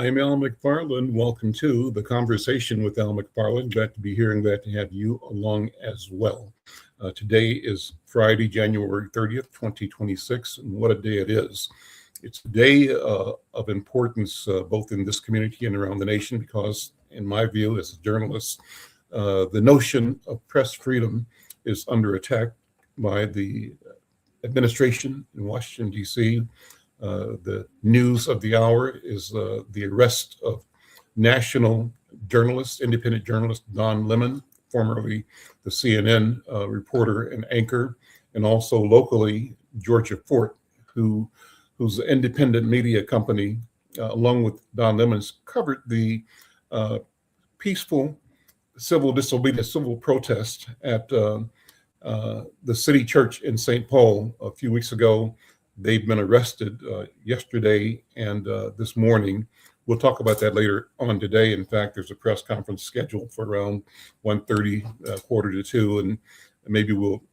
I'm Al McFarlane. Welcome to The Conversation with Al McFarlane. Glad to be here and glad to have you along as well. Today is Friday, January 30th, 2026, and what a day it is. It's a day of importance both in this community and around the nation because, in my view, as a journalist, the notion of press freedom is under attack by the administration in Washington, D.C. The news of the hour is the arrest of national journalist, independent journalist Don Lemon, formerly the CNN reporter and anchor, and also locally Georgia Fort, whose independent media company, along with Don Lemon's, covered the peaceful civil disobedience, civil protest at the city church in St. Paul a few weeks ago. They've been arrested yesterday and this morning. We'll talk about that later on today. In fact, there's a press conference scheduled for around 1:30, quarter to 2, and maybe we'll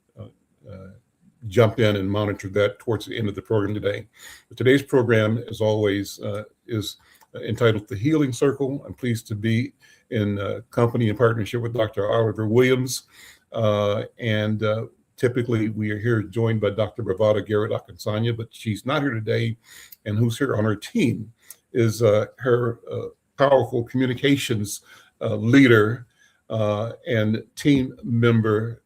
jump in and monitor that towards the end of the program today. But today's program, as always, is entitled The Healing Circle. I'm pleased to be in company and partnership with Dr. Oliver Williams. Typically, we are here joined by Dr. Bravada Garrett-Akansanya, but she's not here today. And who's here on her team is her powerful communications leader and team member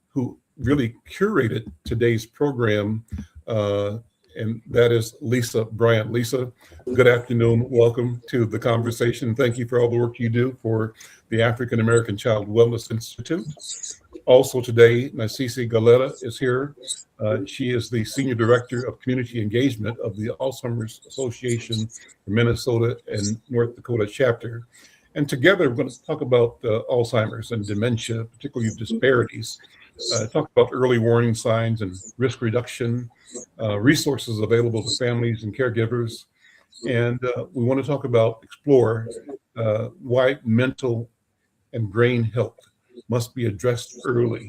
who really curated today's program, and that is Lisa Bryant. Lisa, good afternoon. Welcome to the conversation. Thank you for all the work you do for the African American Child Wellness Institute. Also today, Nassise Geleta is here. She is the Senior Director of Community Engagement of the Alzheimer's Association for Minnesota and North Dakota chapter. And together, we're going to talk about Alzheimer's and dementia, particularly disparities, talk about early warning signs and risk reduction, resources available to families and caregivers. And we want to explore why mental and brain health must be addressed early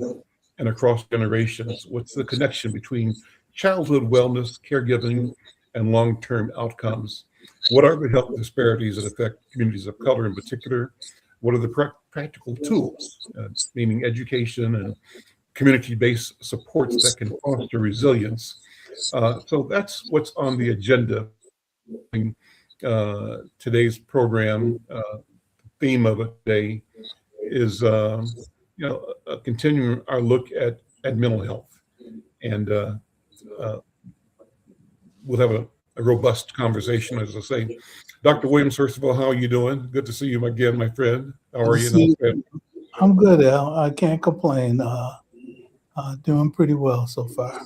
and across generations. What's the connection between childhood wellness, caregiving, and long-term outcomes? What are the health disparities that affect communities of color in particular? What are the practical tools, meaning education and community-based supports that can foster resilience? So that's what's on the agenda. Today's program, theme of the day is continuing our look at mental health, and we'll have a robust conversation, as I say. Dr. Williams, first of all, how are you doing? Good to see you again, my friend. How are you? I'm good, Al. I can't complain. Doing pretty well so far.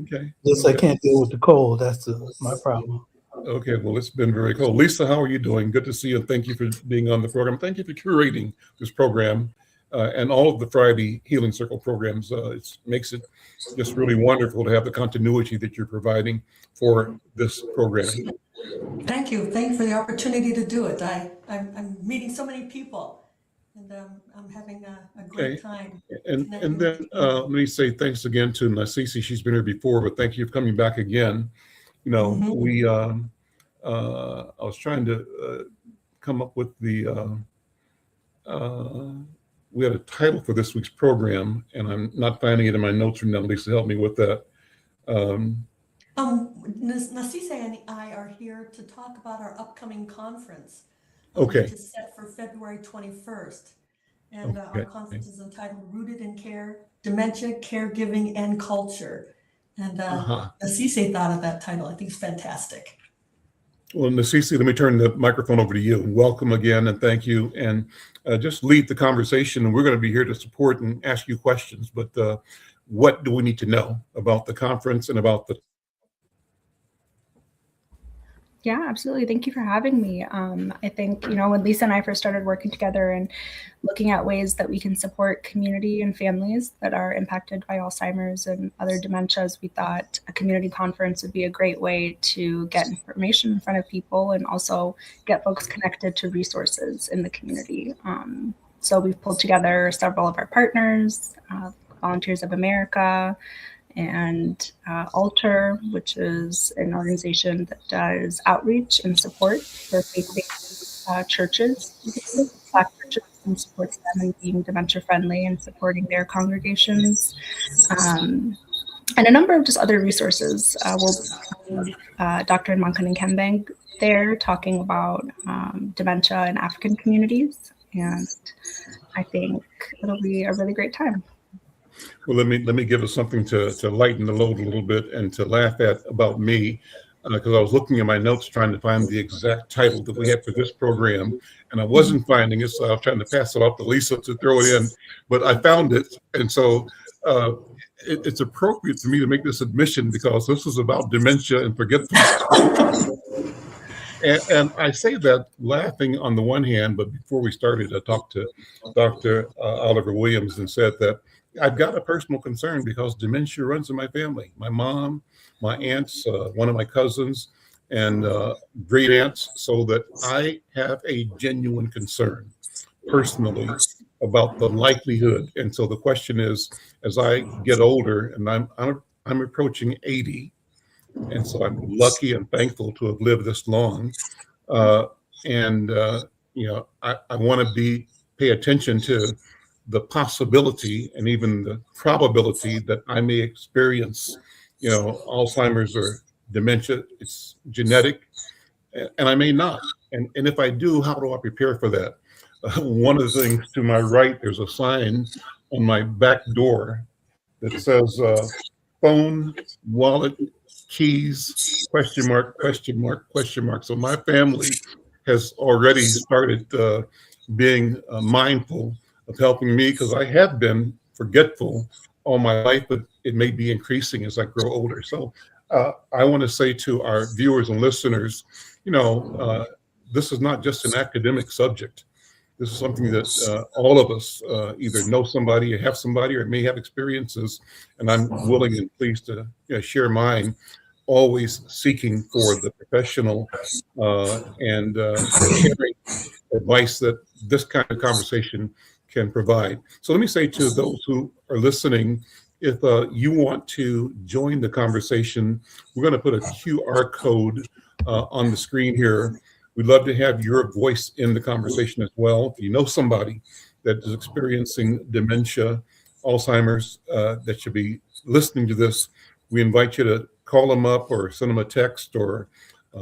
Okay. Just I can't deal with the cold. That's my problem. Okay, well, it's been very cold. Lisa, how are you doing? Good to see you. Thank you for being on the program. Thank you for curating this program and all of the Friday Healing Circle programs. It makes it just really wonderful to have the continuity that you're providing for this program. Thank you. Thank you for the opportunity to do it. I'm meeting so many people, and I'm having a great time. And then let me say thanks again to Nassise. She's been here before, but thank you for coming back again. You know, I was trying to come up with we had a title for this week's program, and I'm not finding it in my notes right now. Lisa, help me with that. Nassise and I are here to talk about our upcoming conference. Okay. Which is set for February 21st. And our conference is entitled Rooted in Care, Dementia, Caregiving, and Culture. And Nassise thought of that title. I think it's fantastic. Well, Nassise, let me turn the microphone over to you. Welcome again, and thank you. And just lead the conversation. And we're going to be here to support and ask you questions. But what do we need to know about the conference and about the... Yeah, absolutely. Thank you for having me. I think, when Lisa and I first started working together and looking at ways that we can support community and families that are impacted by Alzheimer's and other dementias, we thought a community conference would be a great way to get information in front of people and also get folks connected to resources in the community. So we've pulled together several of our partners, Volunteers of America, and Alter, which is an organization that does outreach and support for faith-based churches, Black churches, and supports them in being dementia friendly and supporting their congregations. And a number of just other resources. We'll Dr. Mankan and Kembang there talking about dementia in African communities, and I think it'll be a really great time. Well, let me give us something to lighten the load a little bit and to laugh at about me, because I was looking at my notes trying to find the exact title that we have for this program, and I wasn't finding it, so I was trying to pass it off to Lisa to throw it in, but I found it, and so it's appropriate for me to make this admission because this is about dementia and forgetfulness. And I say that laughing on the one hand, but before we started, I talked to Dr. Oliver Williams and said that I've got a personal concern because dementia runs in my family. My mom, my aunts, one of my cousins, and great aunts, so that I have a genuine concern personally about the likelihood. And so the question is, as I get older, and I'm approaching 80, and so I'm lucky and thankful to have lived this long. I want to pay attention to the possibility and even the probability that I may experience, Alzheimer's or dementia. It's genetic, and I may not. And if I do, how do I prepare for that? One of the things to my right, there's a sign on my back door that says phone, wallet, keys, question mark, question mark, question mark. So my family has already started being mindful of helping me, because I have been forgetful all my life, but it may be increasing as I grow older. So I want to say to our viewers and listeners, this is not just an academic subject. This is something that all of us either know somebody or have somebody or may have experiences, and I'm willing and pleased to share mine, always seeking for the professional and sharing advice that this kind of conversation can provide. So let me say to those who are listening, if you want to join the conversation, we're going to put a QR code on the screen here. We'd love to have your voice in the conversation as well. If you know somebody that is experiencing dementia, Alzheimer's, that should be listening to this, we invite you to call them up or send them a text or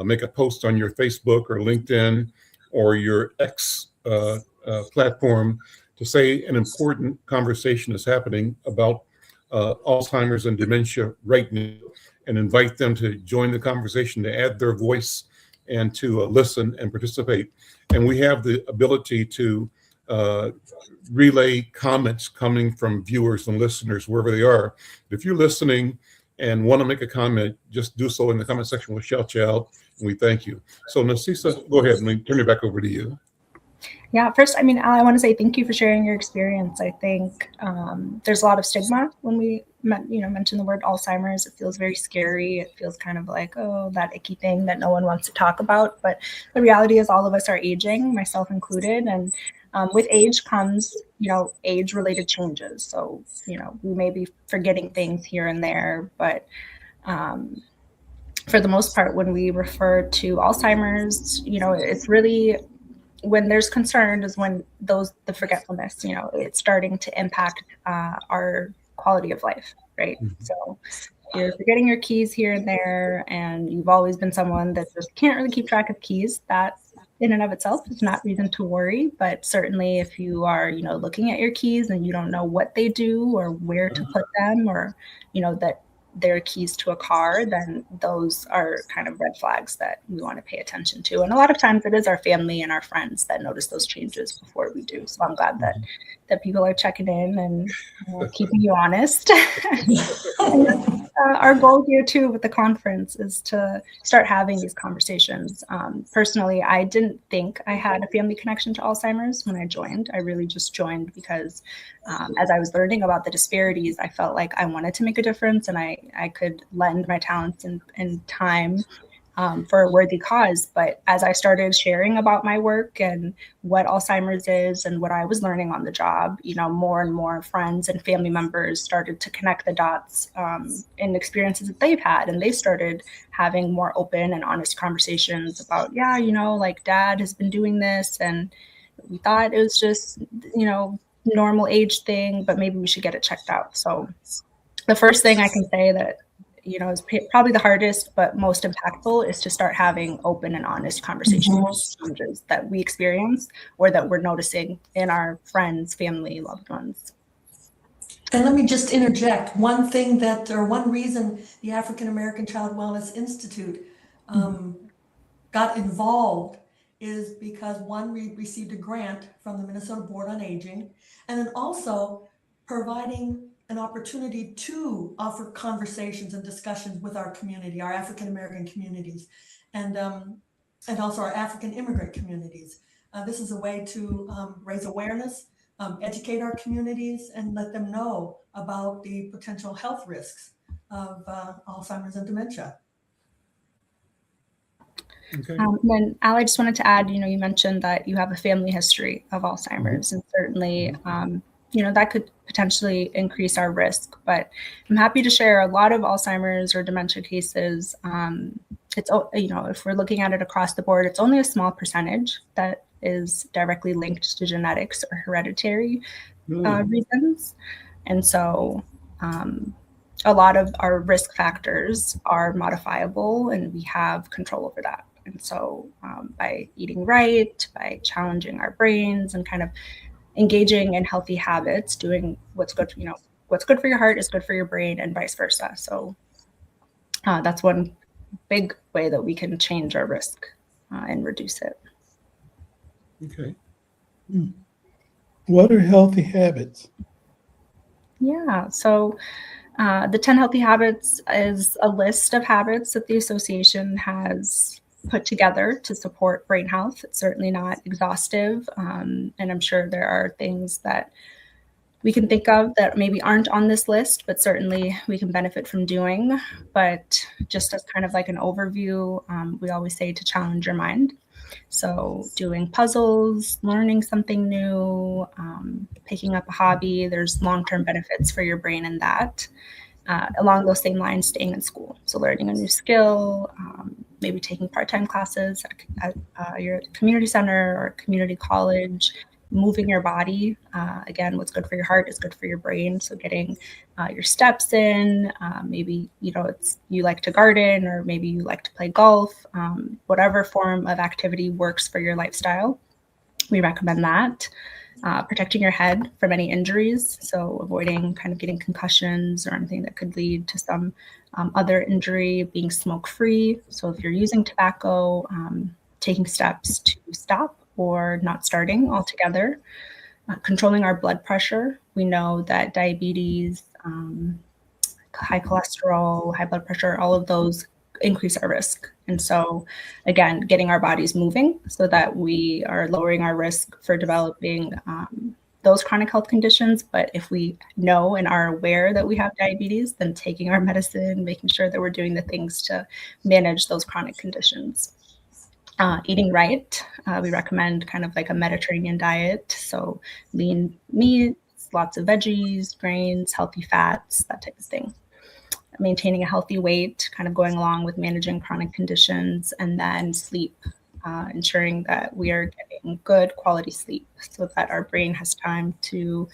make a post on your Facebook or LinkedIn or your X platform to say an important conversation is happening about Alzheimer's and dementia right now, and invite them to join the conversation, to add their voice and to listen and participate. And we have the ability to relay comments coming from viewers and listeners wherever they are. If you're listening and want to make a comment, just do so in the comment section. We'll shout you out, and we thank you. So Nassise, go ahead, and we turn it back over to you. Yeah, first, I want to say thank you for sharing your experience. I think there's a lot of stigma when we mention the word Alzheimer's. It feels very scary. It feels kind of like, oh, that icky thing that no one wants to talk about. But the reality is all of us are aging, myself included. And with age comes, age-related changes. So, we may be forgetting things here and there, but for the most part, when we refer to Alzheimer's, it's really, when there's concern is when the forgetfulness, it's starting to impact our quality of life, right? Mm-hmm. So you're forgetting your keys here and there, and you've always been someone that just can't really keep track of keys. That in and of itself is not reason to worry, but certainly if you are, looking at your keys and you don't know what they do or where to put them, or, that they're keys to a car, then those are kind of red flags that we want to pay attention to. And a lot of times it is our family and our friends that notice those changes before we do. So I'm glad that people are checking in and keeping you honest. Our goal here too with the conference is to start having these conversations. Personally, I didn't think I had a family connection to Alzheimer's when I joined. I really just joined because as I was learning about the disparities, I felt like I wanted to make a difference, and I could lend my talents and time for a worthy cause. But as I started sharing about my work and what Alzheimer's is and what I was learning on the job, more and more friends and family members started to connect the dots in experiences that they've had. And they started having more open and honest conversations about, like dad has been doing this and we thought it was just, normal age thing, but maybe we should get it checked out. So the first thing I can say that is probably the hardest but most impactful is to start having open and honest conversations about changes that we experience or that we're noticing in our friends, family, loved ones. And let me just interject one reason the African American Child Wellness Institute got involved is because we received a grant from the Minnesota Board on Aging, and then also providing an opportunity to offer conversations and discussions with our community, our African American communities, and also our African immigrant communities. This is a way to raise awareness, educate our communities, and let them know about the potential health risks of Alzheimer's and dementia. Okay. Then, Al, I just wanted to add, you mentioned that you have a family history of Alzheimer's, and certainly, that could potentially increase our risk. But I'm happy to share a lot of Alzheimer's or dementia cases. It's, if we're looking at it across the board, it's only a small percentage that is directly linked to genetics or hereditary reasons. And so a lot of our risk factors are modifiable and we have control over that. And so by eating right, by challenging our brains and kind of engaging in healthy habits, doing what's good, what's good for your heart is good for your brain and vice versa. So that's one big way that we can change our risk and reduce it. Okay. What are healthy habits? Yeah, so the 10 Healthy Habits is a list of habits that the association has put together to support brain health. It's certainly not exhaustive, and I'm sure there are things that we can think of that maybe aren't on this list, but certainly we can benefit from doing. But just as kind of like an overview, we always say to challenge your mind. So doing puzzles, learning something new, picking up a hobby, there's long-term benefits for your brain in that. Along those same lines, staying in school. So learning a new skill, maybe taking part-time classes at your community center or community college, moving your body. Again, what's good for your heart is good for your brain. So getting your steps in, maybe, you like to garden or maybe you like to play golf, whatever form of activity works for your lifestyle. We recommend that. Protecting your head from any injuries. So avoiding kind of getting concussions or anything that could lead to some other injury, being smoke-free. So if you're using tobacco, taking steps to stop or not starting altogether. Controlling our blood pressure. We know that diabetes, high cholesterol, high blood pressure, all of those increase our risk. And so again, getting our bodies moving so that we are lowering our risk for developing those chronic health conditions. But if we know and are aware that we have diabetes, then taking our medicine, making sure that we're doing the things to manage those chronic conditions. Eating right, we recommend kind of like a Mediterranean diet. So lean meats, lots of veggies, grains, healthy fats, that type of thing. Maintaining a healthy weight, kind of going along with managing chronic conditions, and then sleep, ensuring that we are getting good quality sleep so that our brain has time to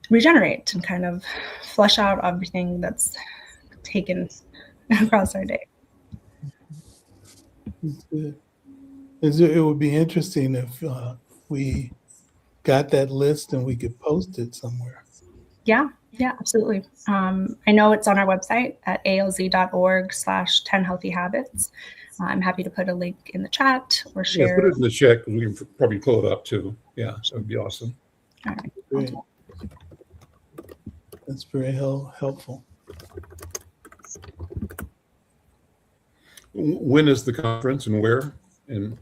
regenerate and kind of flush out everything that's taken across our day. That's good. It would be interesting if we got that list and we could post it somewhere. Yeah, absolutely. I know it's on our website at alz.org/10healthyhabits. I'm happy to put a link in the chat or share. Yeah, put it in the chat because we can probably pull it up too. Yeah, that would be awesome. All right. Great. That's very helpful. When is the conference and where? And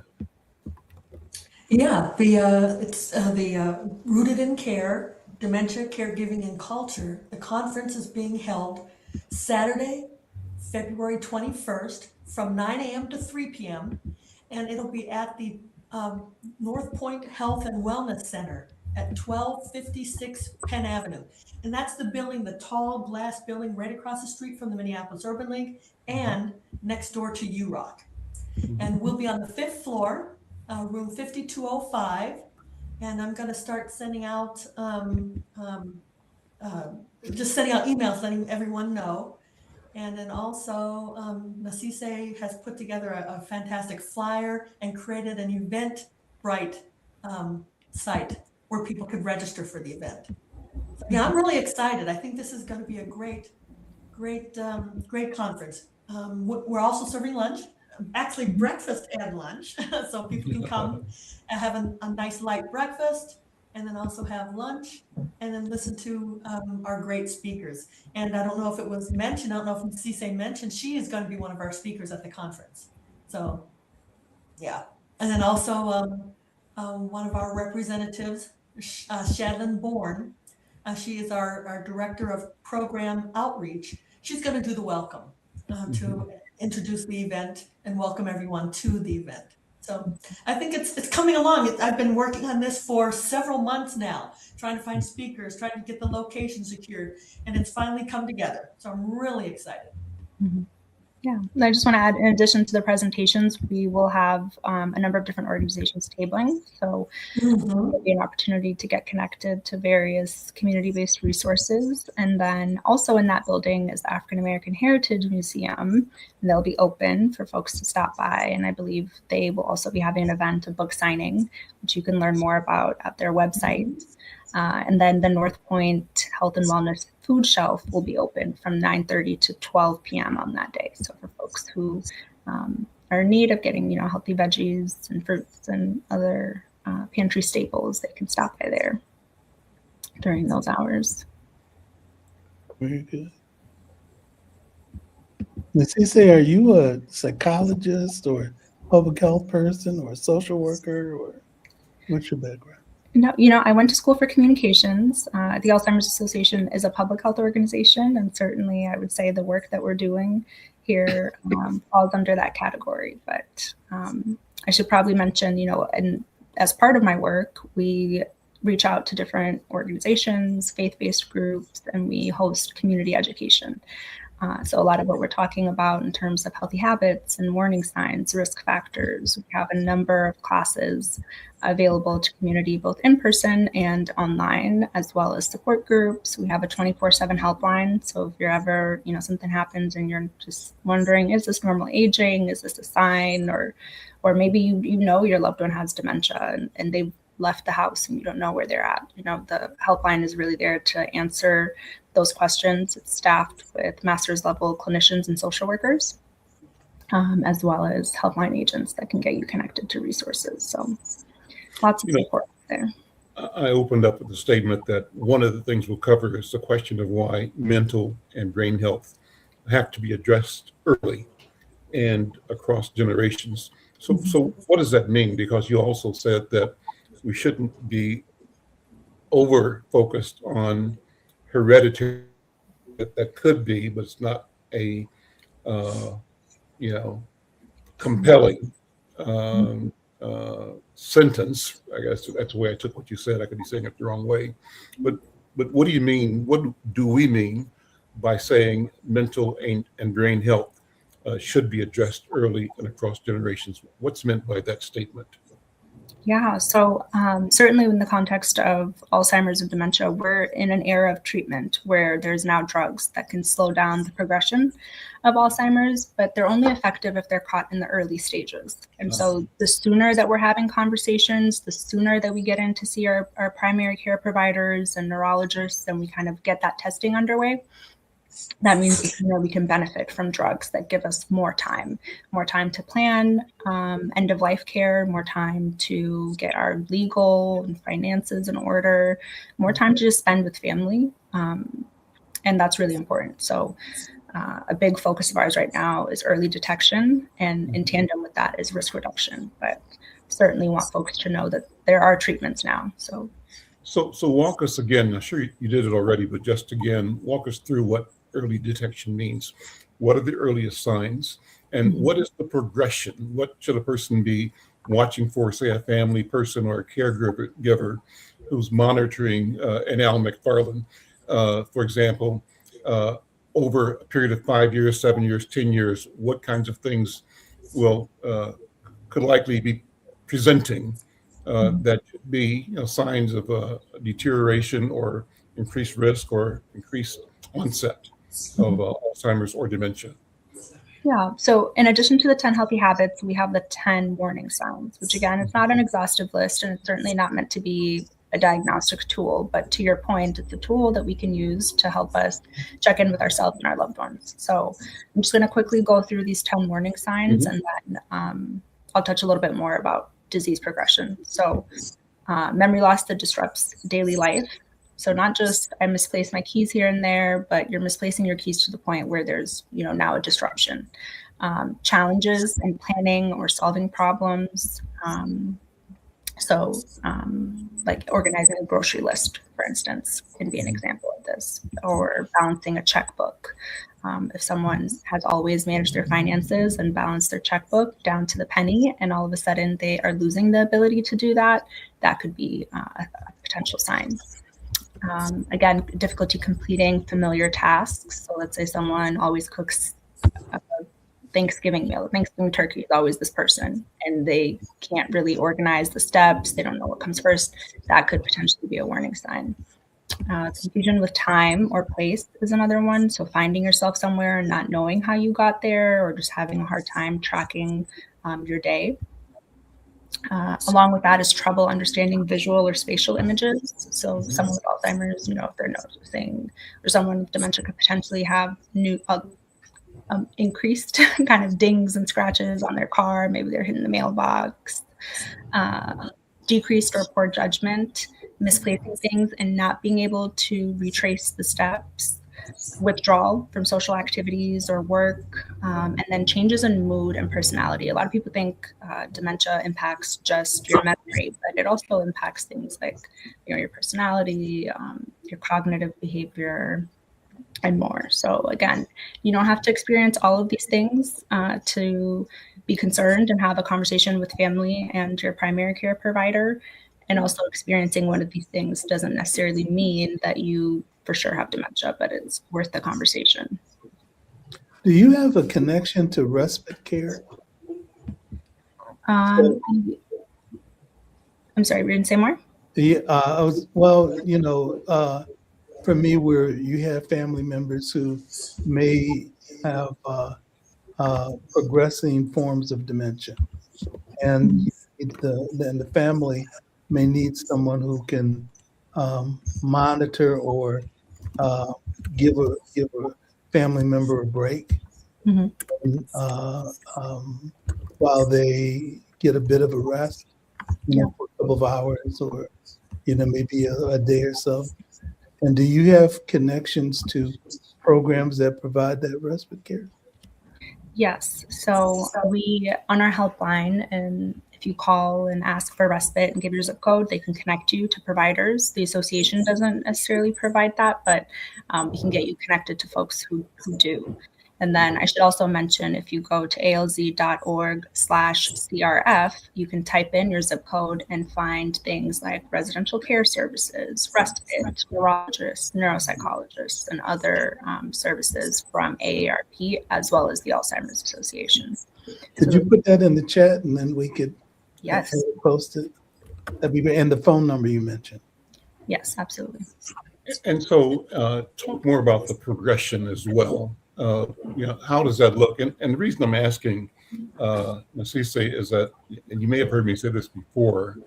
yeah, it's the Rooted in Care, Dementia, Caregiving, and Culture. The conference is being held Saturday, February 21st from 9 a.m. to 3 p.m. And it'll be at the North Point Health and Wellness Center at 1256 Penn Avenue. And that's the building, the tall glass building right across the street from the Minneapolis Urban League and next door to UROC. And we'll be on the 5th floor, room 5205. And I'm going to start sending out, just sending out emails, letting everyone know. And then also, Nassise has put together a fantastic flyer and created an Eventbrite site where people could register for the event. So, yeah, I'm really excited. I think this is going to be a great conference. We're also serving lunch, actually breakfast and lunch, so people can come and have a nice light breakfast, and then also have lunch, and then listen to our great speakers. And I don't know if it was mentioned, I don't know if Nassise mentioned, she is going to be one of our speakers at the conference. So, yeah. And then also one of our representatives, Shadlin Bourne, she is our Director of Program Outreach. She's going to do the welcome to introduce the event and welcome everyone to the event. So I think it's coming along. I've been working on this for several months now, trying to find speakers, trying to get the location secured, and it's finally come together. So I'm really excited. Mm-hmm. Yeah, and I just want to add, in addition to the presentations, we will have a number of different organizations tabling. So there'll be an opportunity to get connected to various community-based resources. And then also in that building is the African American Heritage Museum, and they'll be open for folks to stop by. And I believe they will also be having an event of book signing, which you can learn more about at their website. And then the North Point Health and Wellness Food Shelf will be open from 9:30 to 12 p.m. on that day. So for folks who are in need of getting, healthy veggies and fruits and other pantry staples, they can stop by there during those hours. Very good. Nassise, are you a psychologist or public health person or a social worker, or what's your background? No, I went to school for communications. The Alzheimer's Association is a public health organization, and certainly I would say the work that we're doing here falls under that category. But I should probably mention, and as part of my work, we reach out to different organizations, faith-based groups, and we host community education. So a lot of what we're talking about in terms of healthy habits and warning signs, risk factors, we have a number of classes available to community, both in person and online, as well as support groups. We have a 24/7 helpline. So if you're ever, something happens and you're just wondering, is this normal aging? Is this a sign? Or maybe your loved one has dementia and they've left the house and you don't know where they're at. The helpline is really there to answer those questions. It's staffed with master's level clinicians and social workers, as well as helpline agents that can get you connected to resources. So lots of support there. I opened up with the statement that one of the things we'll cover is the question of why mental and brain health have to be addressed early and across generations. So what does that mean? Because you also said that we shouldn't be over focused on hereditary. That could be, but it's not a compelling sentence. I guess that's the way I took what you said. I could be saying it the wrong way, but what do you mean? What do we mean by saying mental and brain health should be addressed early and across generations? What's meant by that statement? Yeah, so certainly in the context of Alzheimer's and dementia, we're in an era of treatment where there's now drugs that can slow down the progression of Alzheimer's, but they're only effective if they're caught in the early stages. And so the sooner that we're having conversations, the sooner that we get in to see our primary care providers and neurologists and we kind of get that testing underway, that means we can benefit from drugs that give us more time to plan end of life care, more time to get our legal and finances in order, more time to just spend with family. And that's really important. So a big focus of ours right now is early detection, and in tandem with that is risk reduction. But certainly want folks to know that there are treatments now. So walk us again. I'm sure you did it already, but just again, walk us through what early detection means. what are the earliest signs, and what is the progression? What should a person be watching for, say, a family person or a caregiver who's monitoring an Al McFarlane, for example, over a period of 5 years, 7 years, 10 years, what kinds of things could likely be presenting that could be signs of deterioration or increased risk or increased onset of Alzheimer's or dementia. Yeah, so in addition to the 10 healthy habits, we have the 10 warning signs, which again, is not an exhaustive list, and it's certainly not meant to be a diagnostic tool, but to your point, it's a tool that we can use to help us check in with ourselves and our loved ones. So I'm just going to quickly go through these 10 warning signs, and then I'll touch a little bit more about disease progression. So memory loss that disrupts daily life. So not just I misplaced my keys here and there, but you're misplacing your keys to the point where there's, now a disruption. Challenges in planning or solving problems. Like organizing a grocery list, for instance, can be an example of this, or balancing a checkbook. If someone has always managed their finances and balanced their checkbook down to the penny, and all of a sudden they are losing the ability to do that, that could be a potential sign. Again, difficulty completing familiar tasks. So let's say someone always cooks a Thanksgiving meal. Thanksgiving turkey is always this person, and they can't really organize the steps. They don't know what comes first. That could potentially be a warning sign. Confusion with time or place is another one. So finding yourself somewhere and not knowing how you got there, or just having a hard time tracking your day. Along with that is trouble understanding visual or spatial images. So someone with Alzheimer's, if they're noticing, or someone with dementia could potentially have increased kind of dings and scratches on their car. Maybe they're hitting the mailbox. Decreased or poor judgment, misplacing things and not being able to retrace the steps. Withdrawal from social activities or work, and then changes in mood and personality. A lot of people think dementia impacts just your memory, but it also impacts things like your personality, your cognitive behavior, and more. So again, you don't have to experience all of these things to be concerned and have a conversation with family and your primary care provider. And also experiencing one of these things doesn't necessarily mean that you for sure have dementia, but it's worth the conversation. Do you have a connection to respite care? I'm sorry, we didn't say more? Yeah, for me, where you have family members who may have progressing forms of dementia, and the family may need someone who can monitor or give a family member a break while they get a bit of a rest, for a couple of hours or maybe a day or so. And do you have connections to programs that provide that respite care? Yes. So we, on our helpline, and if you call and ask for respite and give your zip code, they can connect you to providers. The association doesn't necessarily provide that, but we can get you connected to folks who do. And then I should also mention, if you go to alz.org/CRF, you can type in your zip code and find things like residential care services, respite, neurologists, neuropsychologists, and other services from AARP, as well as the Alzheimer's Association. Could you put that in the chat, and then we could post it? That'd be great. And the phone number you mentioned. Yes, absolutely. And so talk more about the progression as well. How does that look? And the reason I'm asking, Nassise, is that, and you may have heard me say this before,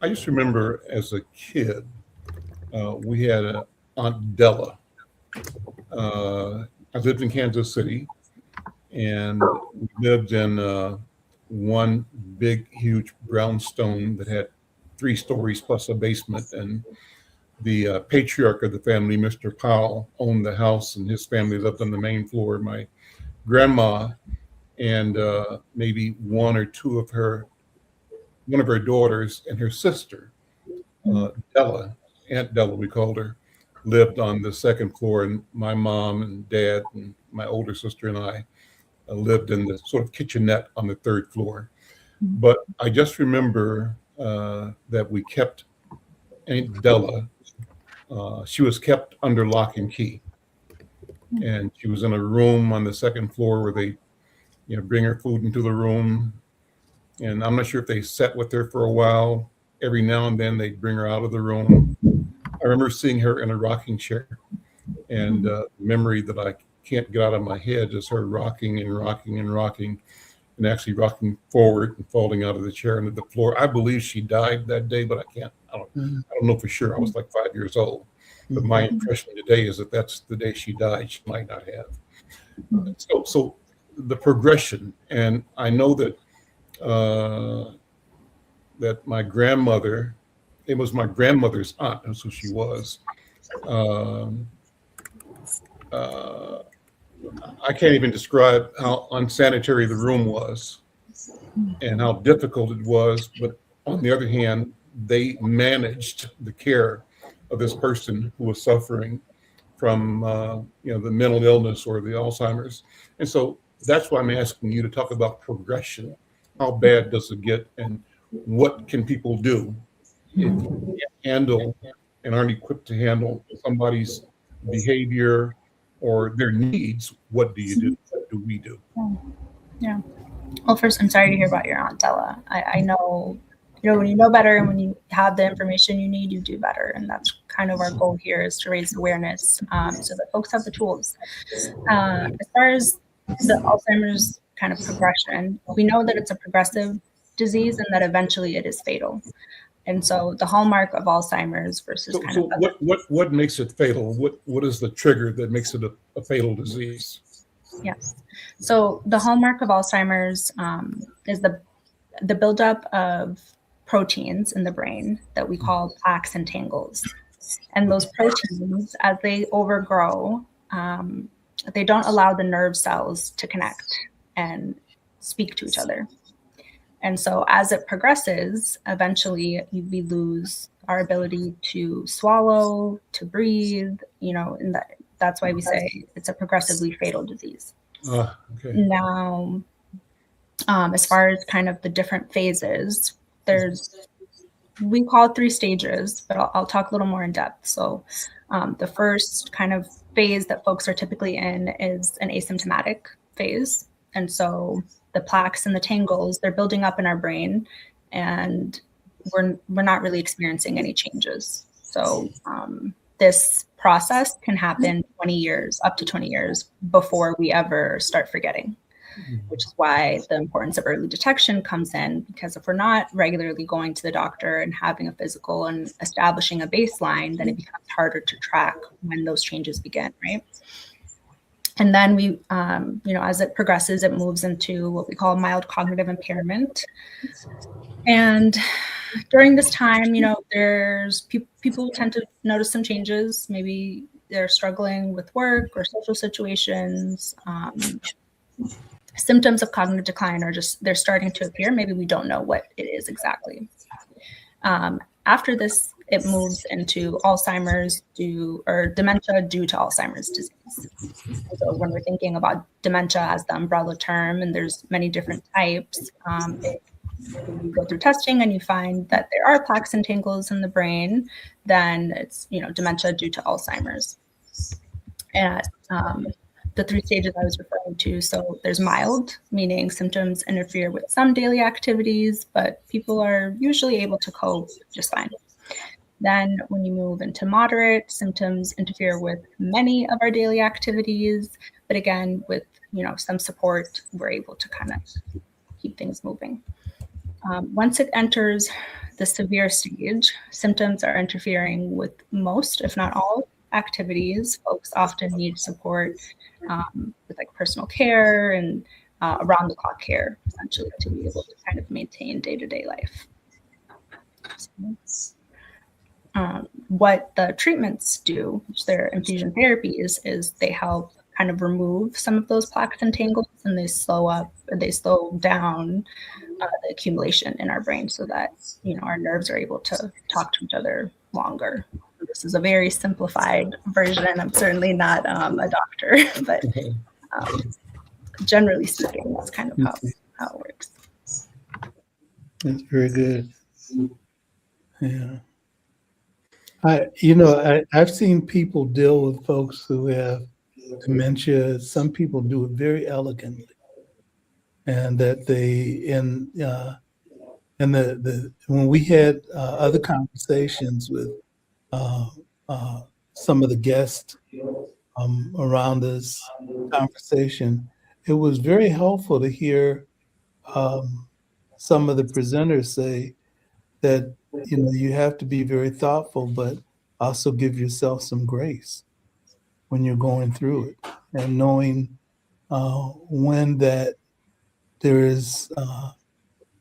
I just remember as a kid, we had an Aunt Della. I lived in Kansas City, and we lived in one big, huge brownstone that had 3 stories plus a basement. And the patriarch of the family, Mr. Powell, owned the house, and his family lived on the main floor. My grandma and maybe one or two of her daughters and her sister, Della, Aunt Della, we called her, lived on the second floor, and my mom and dad and my older sister and I lived in the sort of kitchenette on the third floor. But I just remember that we kept Aunt Della. She was kept under lock and key, and she was in a room on the second floor where they, bring her food into the room. And I'm not sure if they sat with her for a while. Every now and then they'd bring her out of the room. I remember seeing her in a rocking chair, and memory that I can't get out of my head is her rocking and rocking and rocking, and actually rocking forward and falling out of the chair into the floor. I believe she died that day, but I don't know for sure. I was like 5 years old. But my impression today is that that's the day she died. She might not have. So the progression, and I know that that my grandmother, it was my grandmother's aunt, that's who she was. I can't even describe how unsanitary the room was and how difficult it was. But on the other hand, they managed the care of this person who was suffering from the mental illness or the Alzheimer's. And so that's why I'm asking you to talk about progression. How bad does it get, and what can people do if you can't handle and aren't equipped to handle somebody's behavior or their needs? What do you do? What do we do? Yeah. Well, first, I'm sorry to hear about your Aunt Della. I know, when you know better and when you have the information you need, you do better. And that's kind of our goal here, is to raise awareness so that folks have the tools. As far as the Alzheimer's kind of progression, we know that it's a progressive disease and that eventually it is fatal. And so the hallmark of Alzheimer's versus what makes it fatal? What is the trigger that makes it a fatal disease? Yes. So the hallmark of Alzheimer's is the buildup of proteins in the brain that we call plaques and tangles. And those proteins, as they overgrow, they don't allow the nerve cells to connect and speak to each other. And so as it progresses, eventually we lose our ability to swallow, to breathe, and that's why we say it's a progressively fatal disease. Okay. Now, as far as kind of the different phases, we call it 3 stages, but I'll talk a little more in depth. So the first kind of phase that folks are typically in is an asymptomatic phase. And so the plaques and the tangles, they're building up in our brain, and we're not really experiencing any changes. So this process can happen 20 years, up to 20 years before we ever start forgetting, which is why the importance of early detection comes in, because if we're not regularly going to the doctor and having a physical and establishing a baseline, then it becomes harder to track when those changes begin, right? And then we, as it progresses, it moves into what we call mild cognitive impairment. And during this time, there's people tend to notice some changes. Maybe they're struggling with work or social situations. Symptoms of cognitive decline are they're starting to appear. Maybe we don't know what it is exactly. After this, it moves into Alzheimer's or dementia due to Alzheimer's disease. So when we're thinking about dementia as the umbrella term, and there's many different types, when you go through testing and you find that there are plaques and tangles in the brain, then it's, dementia due to Alzheimer's. And the 3 stages I was referring to, so there's mild, meaning symptoms interfere with some daily activities, but people are usually able to cope just fine. Then when you move into moderate, symptoms interfere with many of our daily activities, but again, with some support, we're able to kind of keep things moving. Once it enters the severe stage, symptoms are interfering with most, if not all, activities. Folks often need support with like personal care and around the clock care, essentially, to be able to kind of maintain day-to-day life. What the treatments do, which they're infusion therapies, is they help kind of remove some of those plaques and tangles, and they slow down the accumulation in our brain so that our nerves are able to talk to each other longer. This is a very simplified version. I'm certainly not a doctor, but generally speaking, that's kind of how it works. That's very good. Yeah. I've seen people deal with folks who have dementia. Some people do it very elegantly, and that when we had other conversations with some of the guests around this conversation, it was very helpful to hear some of the presenters say that you have to be very thoughtful, but also give yourself some grace when you're going through it, and knowing when that there is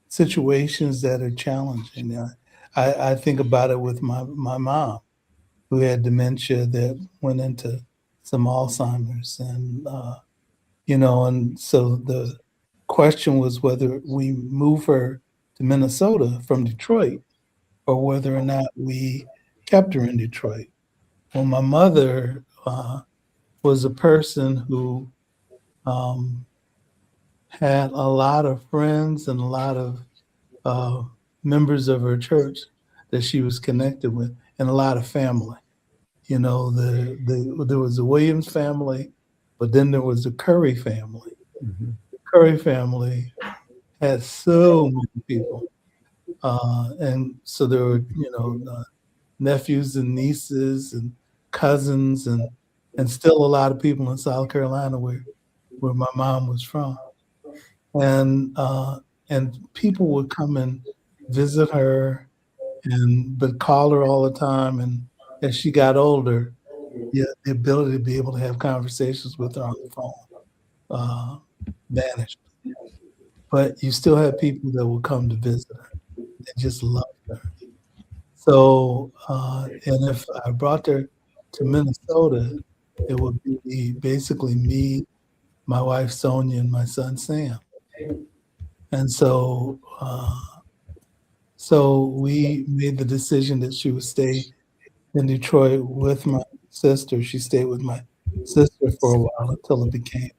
situations that are challenging. I think about it with my mom, who had dementia that went into some Alzheimer's, and and so the question was whether we move her to Minnesota from Detroit, or whether or not we kept her in Detroit. Well, my mother was a person who had a lot of friends and a lot of members of her church that she was connected with, and a lot of family. There was the Williams family, but then there was the Curry family. Mm-hmm. The Curry family had so many people. And so there were, nephews and nieces and cousins, and still a lot of people in South Carolina where my mom was from. And people would come and visit her, but call her all the time. And as she got older, the ability to be able to have conversations with her on the phone vanished. But you still had people that would come to visit her. They just loved her. So, and if I brought her to Minnesota, it would be basically me, my wife Sonia, and my son Sam. And so, we made the decision that she would stay in Detroit with my sister. She stayed with my sister for a while until it became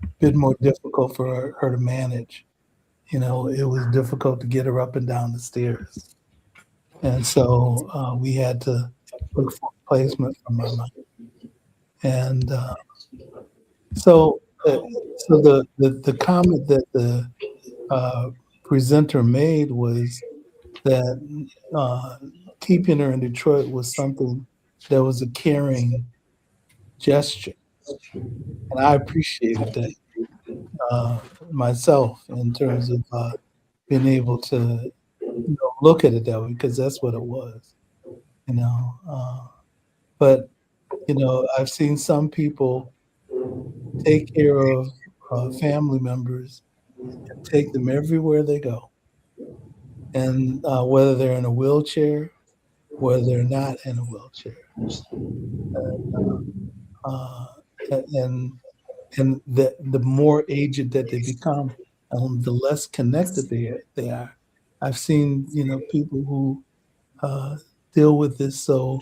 a bit more difficult for her to manage. It was difficult to get her up and down the stairs. And so we had to look for a replacement for my mom. And so the comment that the presenter made was that keeping her in Detroit was something that was a caring gesture. And I appreciated that myself, in terms of being able to look at it that way, because that's what it was. But I've seen some people take care of family members and take them everywhere they go. And whether they're in a wheelchair, whether they're not in a wheelchair. And the more aged that they become, the less connected they are. I've seen, people who deal with this so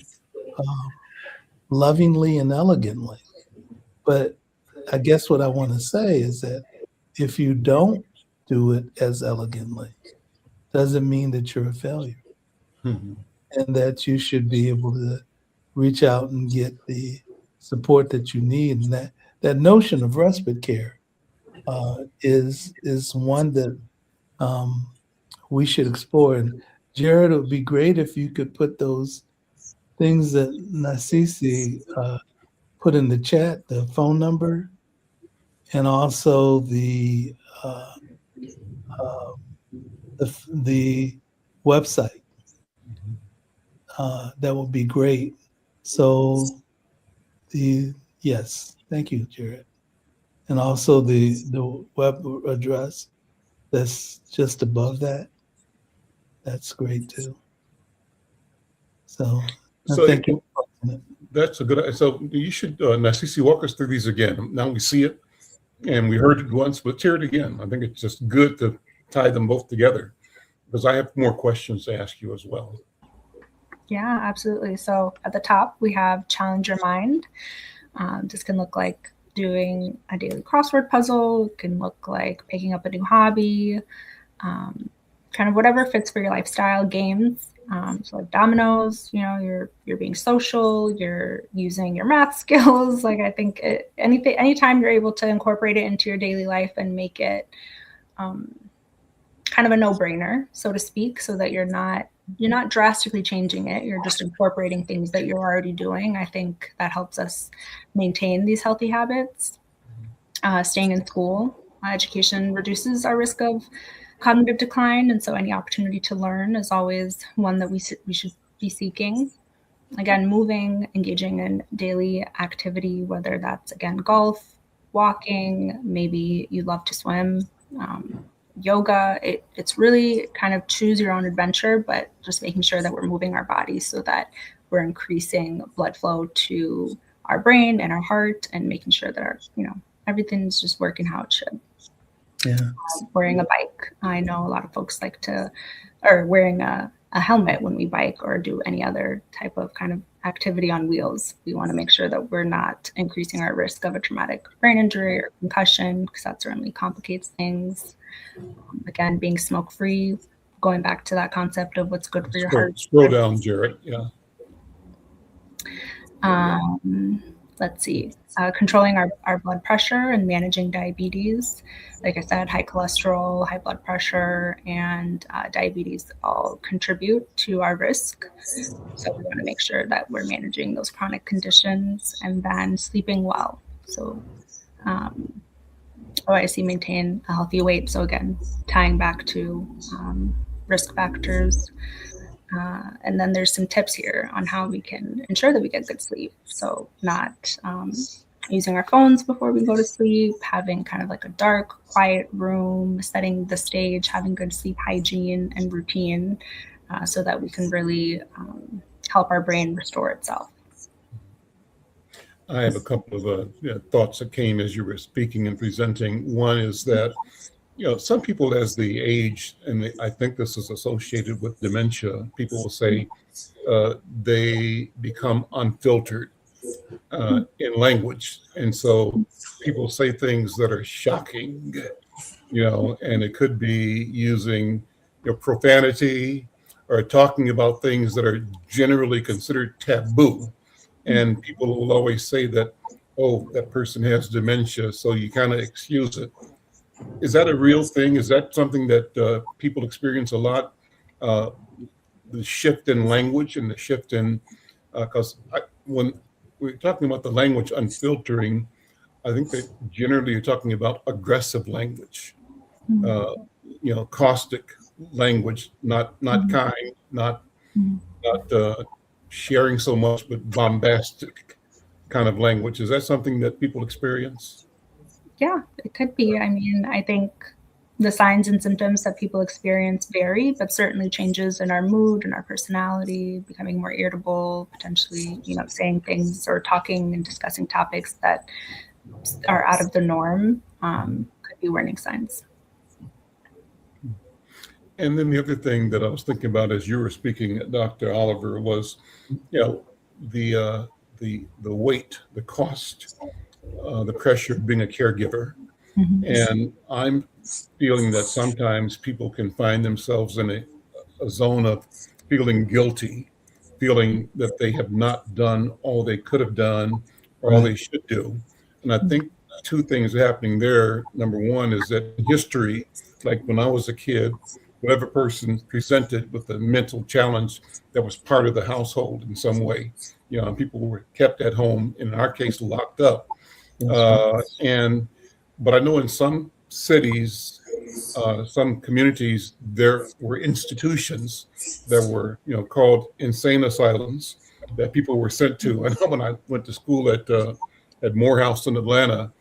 lovingly and elegantly. But I guess what I want to say is that if you don't do it as elegantly, doesn't mean that you're a failure. Mm-hmm. And that you should be able to reach out and get the support that you need. And that notion of respite care is one that we should explore. And Jared, it would be great if you could put those things that Nassise put in the chat, the phone number, and also the website. That would be great. So yes, thank you, Jared. And also the web address that's just above that. That's great too. So thank you. That's a good. So you should, Nassise, walk us through these again. Now we see it, and we heard it once, but hear it again. I think it's just good to tie them both together, because I have more questions to ask you as well. Yeah, absolutely. So at the top, we have challenge your mind. This can look like doing a daily crossword puzzle. It can look like picking up a new hobby, kind of whatever fits for your lifestyle. Games, so like dominoes. You're being social. You're using your math skills. Like I think anytime you're able to incorporate it into your daily life and make it kind of a no-brainer, so to speak, so that you're not drastically changing it. You're just incorporating things that you're already doing. I think that helps us maintain these healthy habits. Staying in school, education reduces our risk of cognitive decline. And so any opportunity to learn is always one that we should be seeking. Again, moving, engaging in daily activity, whether that's, again, golf, walking, maybe you love to swim, yoga. It's really kind of choose your own adventure, but just making sure that we're moving our bodies so that we're increasing blood flow to our brain and our heart, and making sure that our, everything's just working how it should. Yeah. Wearing a bike. I know a lot of folks or wearing a helmet when we bike or do any other type of kind of activity on wheels. We want to make sure that we're not increasing our risk of a traumatic brain injury or concussion, because that certainly complicates things. Again, being smoke-free, going back to that concept of what's good for your heart. Scroll down, Jared. Yeah. Let's see. Controlling our blood pressure and managing diabetes. Like I said, high cholesterol, high blood pressure, and diabetes all contribute to our risk. So we want to make sure that we're managing those chronic conditions, and then sleeping well. So OIC, maintain a healthy weight. So again, tying back to risk factors. And then there's some tips here on how we can ensure that we get good sleep. So not using our phones before we go to sleep, having kind of like a dark, quiet room, setting the stage, having good sleep hygiene and routine, so that we can really help our brain restore itself. I have a couple of thoughts that came as you were speaking and presenting. One is that, some people as they age, and I think this is associated with dementia, people will say they become unfiltered in language. And so people say things that are shocking, and it could be using profanity or talking about things that are generally considered taboo. And people will always say that, oh, that person has dementia, so you kind of excuse it. Is that a real thing? Is that something that people experience a lot? The shift in language and the shift in, because when we're talking about the language unfiltering, I think that generally you're talking about aggressive language, caustic language, not kind, not sharing so much, but bombastic kind of language. Is that something that people experience? Yeah, it could be. I mean, I think the signs and symptoms that people experience vary, but certainly changes in our mood and our personality, becoming more irritable, potentially, saying things or talking and discussing topics that are out of the norm, could be warning signs. And then the other thing that I was thinking about as you were speaking, Dr. Oliver, was, the weight, the cost, the pressure of being a caregiver. Mm-hmm. And I'm feeling that sometimes people can find themselves in a zone of feeling guilty, feeling that they have not done all they could have done or all they should do. And I think two things are happening there. Number one is that in history, like when I was a kid, whatever person presented with a mental challenge that was part of the household in some way, people were kept at home, in our case, locked up. But I know in some cities, some communities, there were institutions that were, called insane asylums that people were sent to. I know when I went to school at Morehouse in Atlanta,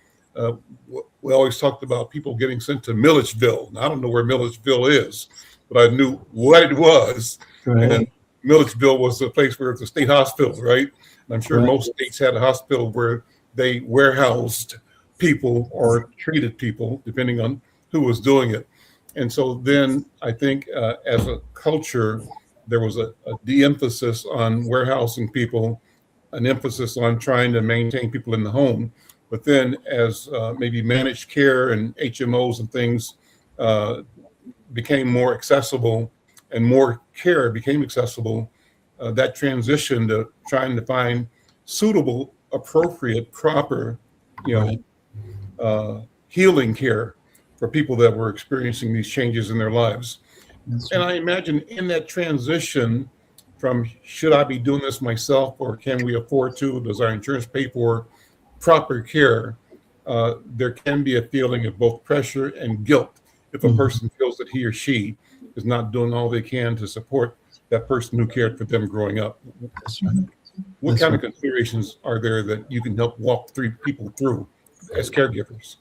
we always talked about people getting sent to Milledgeville. Now, I don't know where Milledgeville is, but I knew what it was. Right. And Milledgeville was the place where it's a state hospital, right? And I'm sure most states had a hospital where they warehoused people or treated people, depending on who was doing it. And so then I think as a culture, there was a de-emphasis on warehousing people, an emphasis on trying to maintain people in the home. But then as maybe managed care and HMOs and things became more accessible and more care became accessible, that transition to trying to find suitable, appropriate, proper, healing care for people that were experiencing these changes in their lives. And I imagine in that transition from should I be doing this myself or can we afford to, does our insurance pay for proper care, there can be a feeling of both pressure and guilt if a person feels that he or she is not doing all they can to support that person who cared for them growing up. That's right. What kind of considerations are there that you can help walk people through as caregivers?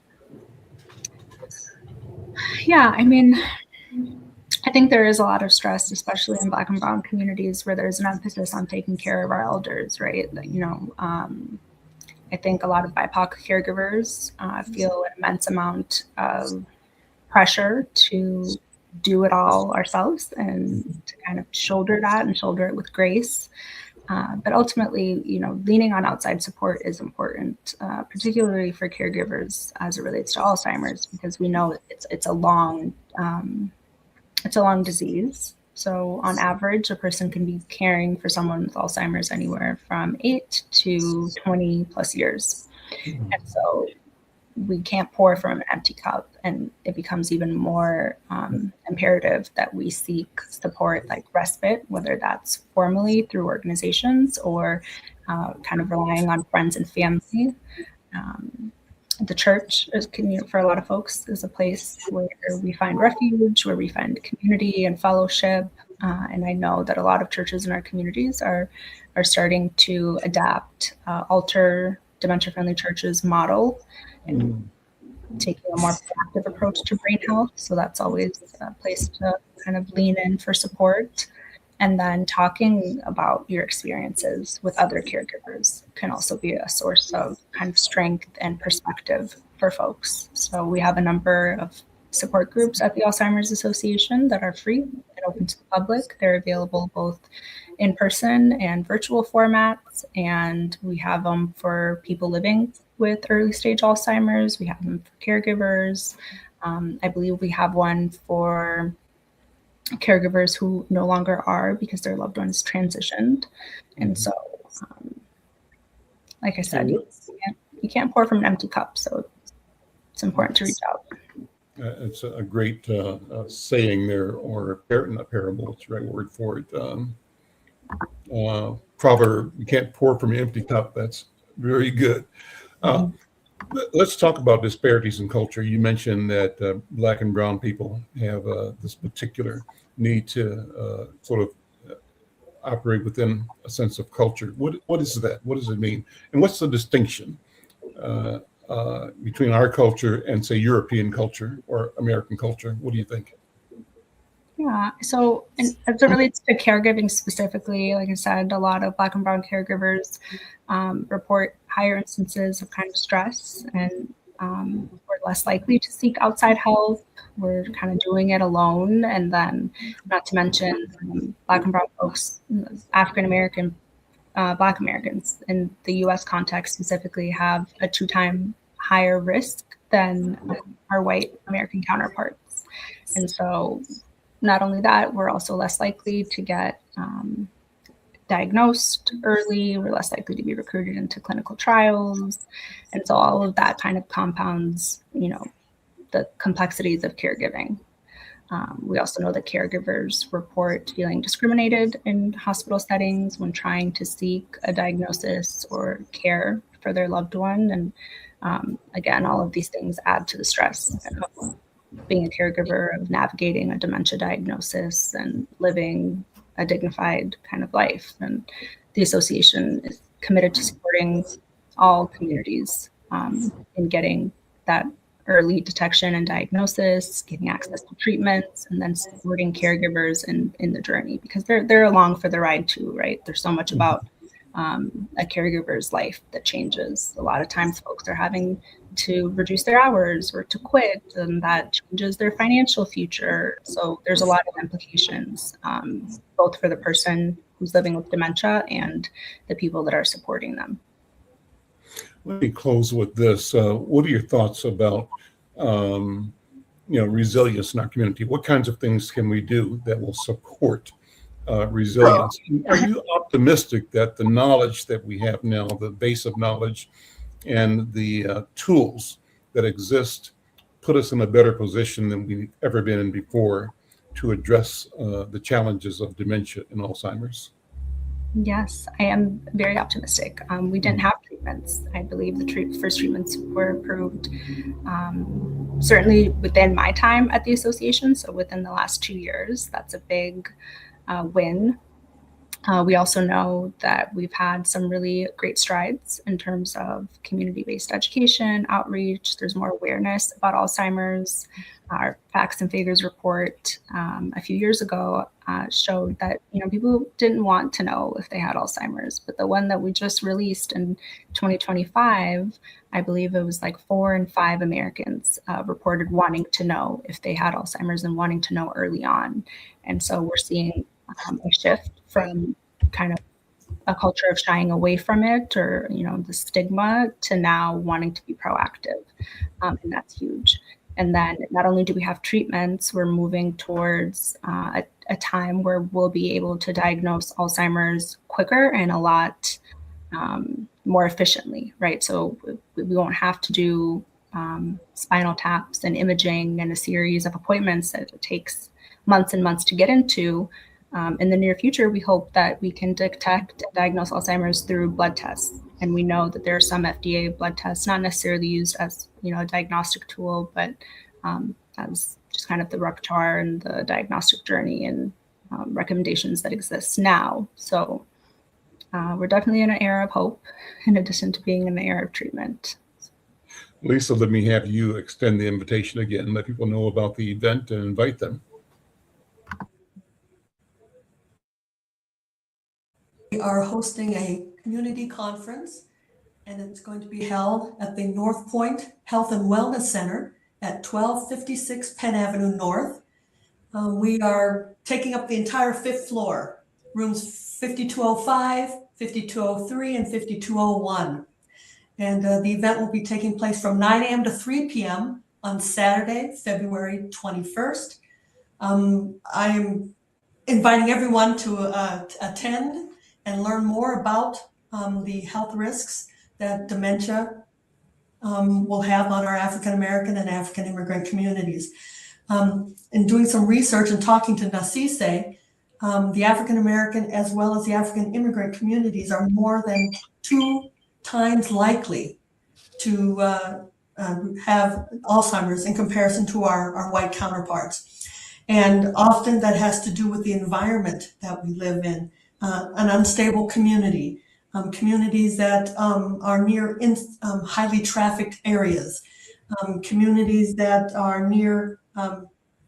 Yeah, I mean, I think there is a lot of stress, especially in Black and Brown communities where there's an emphasis on taking care of our elders, right? I think a lot of BIPOC caregivers feel an immense amount of pressure to do it all ourselves and to kind of shoulder that and shoulder it with grace. But ultimately, leaning on outside support is important, particularly for caregivers as it relates to Alzheimer's, because we know it's a long disease. So on average, a person can be caring for someone with Alzheimer's anywhere from 8 to 20 plus years. And so we can't pour from an empty cup, and it becomes even more imperative that we seek support like respite, whether that's formally through organizations or kind of relying on friends and family. The church, for a lot of folks, is a place where we find refuge, where we find community and fellowship. And I know that a lot of churches in our communities are starting to adapt, alter dementia-friendly churches model and taking a more proactive approach to brain health. So that's always a place to kind of lean in for support. And then talking about your experiences with other caregivers can also be a source of kind of strength and perspective for folks. So we have a number of support groups at the Alzheimer's Association that are free and open to the public. They're available both in person and virtual formats. And we have them for people living with early stage Alzheimer's. We have them for caregivers. I believe we have one for caregivers who no longer are because their loved ones transitioned. And so, like I said, you can't pour from an empty cup. So it's important to reach out. It's a great saying there, or not parable, it's the right word for it. Proverb, you can't pour from an empty cup. That's very good. Let's talk about disparities in culture. You mentioned that Black and Brown people have this particular need to sort of operate within a sense of culture. What is that? What does it mean? And what's the distinction between our culture and, say, European culture or American culture? What do you think? Yeah, so as it relates to caregiving specifically, like I said, a lot of Black and Brown caregivers report higher instances of kind of stress, and we're less likely to seek outside help. We're kind of doing it alone. And then, not to mention, Black and Brown folks, African-American, Black Americans in the US context specifically have a 2-time higher risk than our white American counterparts. And so not only that, we're also less likely to get diagnosed early. We're less likely to be recruited into clinical trials. And so all of that kind of compounds, the complexities of caregiving. We also know that caregivers report feeling discriminated in hospital settings when trying to seek a diagnosis or care for their loved one. And again, all of these things add to the stress of being a caregiver, of navigating a dementia diagnosis and living a dignified kind of life. And the association is committed to supporting all communities in getting that early detection and diagnosis, getting access to treatments, and then supporting caregivers in the journey, because they're along for the ride too, right? There's so much about a caregiver's life that changes. A lot of times folks are having to reduce their hours or to quit, and that changes their financial future. So there's a lot of implications, both for the person who's living with dementia and the people that are supporting them. Let me close with this. What are your thoughts about resilience in our community? What kinds of things can we do that will support resilience? Are you optimistic that the knowledge that we have now, the base of knowledge and the tools that exist, put us in a better position than we've ever been in before to address the challenges of dementia and Alzheimer's? Yes, I am very optimistic. We didn't have treatments. I believe the first treatments were approved certainly within my time at the association, so within the last 2 years. That's a big win. We also know that we've had some really great strides in terms of community-based education, outreach. There's more awareness about Alzheimer's. Our Facts and Figures report a few years ago showed that people didn't want to know if they had Alzheimer's, but the one that we just released in 2025, I believe it was like 4 in 5 Americans reported wanting to know if they had Alzheimer's and wanting to know early on. And so we're seeing a shift from kind of a culture of shying away from it, or the stigma, to now wanting to be proactive, and that's huge. And then not only do we have treatments, we're moving towards a time where we'll be able to diagnose Alzheimer's quicker and a lot more efficiently, right? So we won't have to do spinal taps and imaging and a series of appointments that it takes months and months to get into. In the near future, we hope that we can detect and diagnose Alzheimer's through blood tests. And we know that there are some FDA blood tests, not necessarily used as a diagnostic tool, but as just kind of the repertoire and the diagnostic journey and recommendations that exist now. So we're definitely in an era of hope, in addition to being in an era of treatment. Lisa, let me have you extend the invitation again, let people know about the event and invite them. We are hosting a community conference, and it's going to be held at the North Point Health and Wellness Center at 1256 Penn Avenue North. We are taking up the entire 5th floor, rooms 5205, 5203, and 5201. And the event will be taking place from 9 a.m. to 3 p.m. on Saturday, February 21st. I'm inviting everyone to attend and learn more about the health risks that dementia will have on our African American and African immigrant communities. In doing some research and talking to Nassise, the African American as well as the African immigrant communities are more than 2 times likely to have Alzheimer's in comparison to our white counterparts. And often that has to do with the environment that we live in. An unstable community, communities that are near highly trafficked areas, communities that are near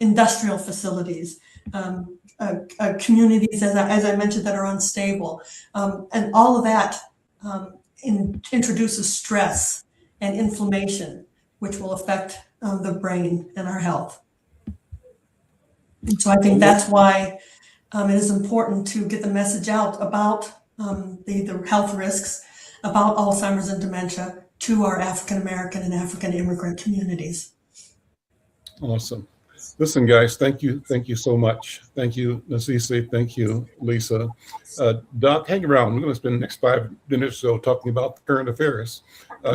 industrial facilities, communities, as I mentioned, that are unstable. And all of that introduces stress and inflammation, which will affect the brain and our health. And so I think that's why it is important to get the message out about the health risks, about Alzheimer's and dementia to our African American and African immigrant communities. Awesome. Listen, guys, thank you so much. Thank you, Nassise. Thank you, Lisa. Doc, hang around. We're going to spend the next 5 minutes or so talking about current affairs.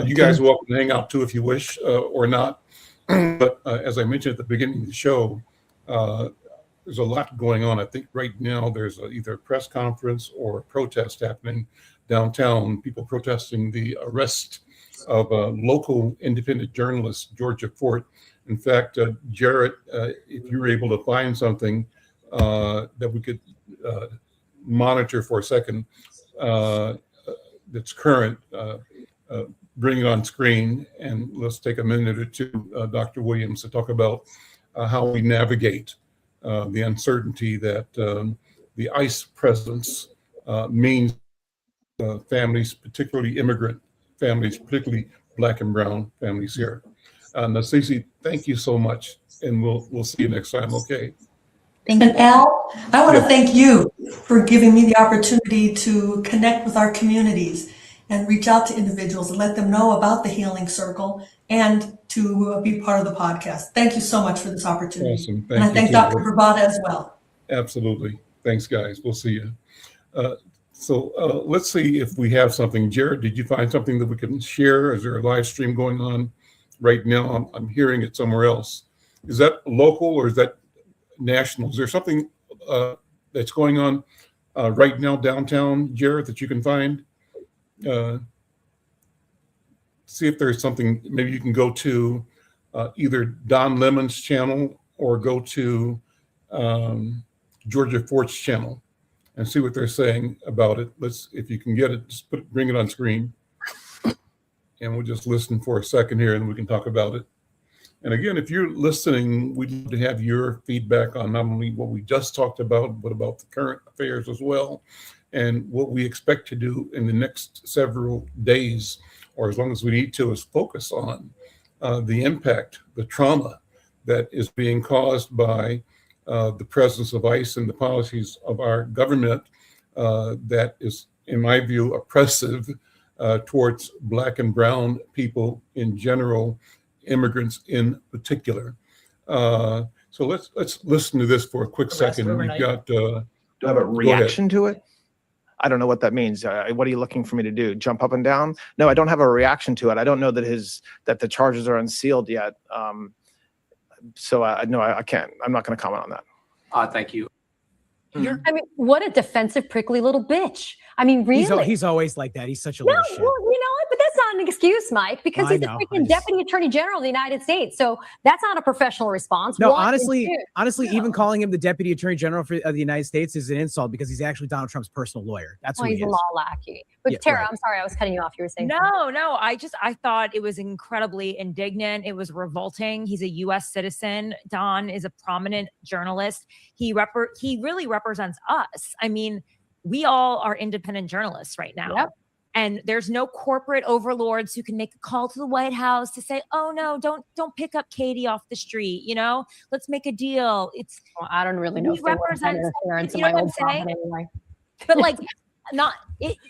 You guys are welcome to hang out too if you wish, or not. But as I mentioned at the beginning of the show, there's a lot going on. I think right now there's either a press conference or a protest happening downtown, people protesting the arrest of a local independent journalist, Georgia Fort. In fact, Jarrett, if you were able to find something that we could monitor for a second that's current, bring it on screen, and let's take a minute or two, Dr. Williams, to talk about how we navigate the uncertainty that the ICE presence means families, particularly immigrant families, particularly Black and brown families here. Nassise, thank you so much, and we'll see you next time. Okay. And Al, I want to thank you for giving me the opportunity to connect with our communities and reach out to individuals and let them know about the Healing Circle and to be part of the podcast. Thank you so much for this opportunity. Awesome. And I thank Dr. Bravada as well. Absolutely. Thanks, guys. We'll see you. So let's see if we have something. Jared, did you find something that we can share? Is there a live stream going on right now? I'm hearing it somewhere else. Is that local or is that national? Is there something that's going on right now downtown, Jared, that you can find? See if there's something. Maybe you can go to either Don Lemon's channel or go to Georgia Fort's channel and see what they're saying about it. If you can get it, just bring it on screen, and we'll just listen for a second here, and we can talk about it. And again, if you're listening, we'd love to have your feedback on not only what we just talked about, but about the current affairs as well, and what we expect to do in the next several days, or as long as we need to, is focus on the impact, the trauma that is being caused by the presence of ICE and the policies of our government that is, in my view, oppressive towards Black and brown people in general, immigrants in particular. So let's listen to this for a quick second. We've got. Do I have a reaction to it? I don't know what that means. What are you looking for me to do? Jump up and down? No, I don't have a reaction to it. I don't know that the charges are unsealed yet. So no, I can't. I'm not going to comment on that. Thank you. I mean, what a defensive, prickly little bitch. I mean, really? He's always like that. He's such a little shit. Well, you know what? But that's not an excuse, Mike, because he's the freaking Deputy Attorney General of the United States. So that's not a professional response. No, honestly, even calling him the Deputy Attorney General of the United States is an insult because he's actually Donald Trump's personal lawyer. That's who he is. He's a law lackey. But Tara, right. I'm sorry, I was cutting you off. You were saying something. No. I thought it was incredibly indignant. It was revolting. He's a U.S. citizen. Don is a prominent journalist. He really represents us. I mean, we all are independent journalists right now. Yep. And there's no corporate overlords who can make a call to the White House to say, "Oh no, don't pick up Katie off the street. You know, let's make a deal." Well, I don't really know if they represent interference in my old profit anyway. But like,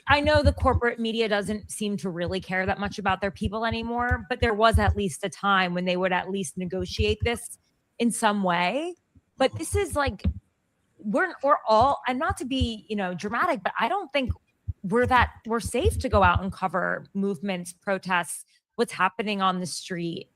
I know the corporate media doesn't seem to really care that much about their people anymore. But there was at least a time when they would at least negotiate this in some way. But this is like, we're all, and not to be dramatic, but I don't think we're safe to go out and cover movements, protests, what's happening on the street.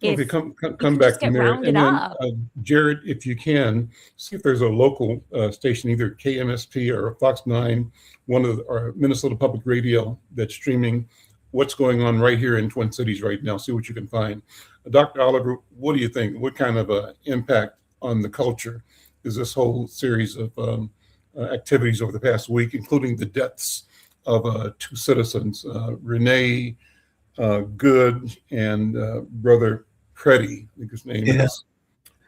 Okay, come back from there. And then, Jared, if you can, see if there's a local station, either KMSP or Fox 9, or Minnesota Public Radio, that's streaming what's going on right here in Twin Cities right now. See what you can find. Dr. Oliver, what do you think? What kind of impact on the culture is this whole series of activities over the past week, including the deaths of two citizens, Renee Good and Brother Preddy, I think his name is.